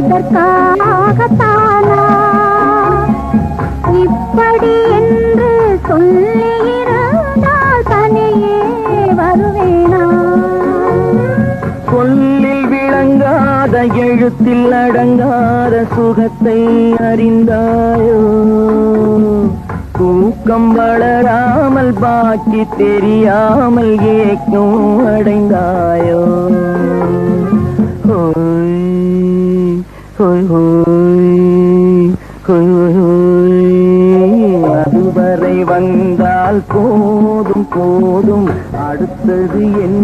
அதற்காகத்தானா இப்படி என்று சொல்லியிருந்தால் தனியே வருவேனா? சொல்லில் விளங்காத எழுத்தில் அடங்காத சுகத்தை அறிந்தாயோ? தூக்கம் வளராமல் பாக்கி தெரியாமல் ஏக்கம் அடைந்தாயோ? அதுவரை வந்தால் போதும் போதும், அடுத்தது என்ன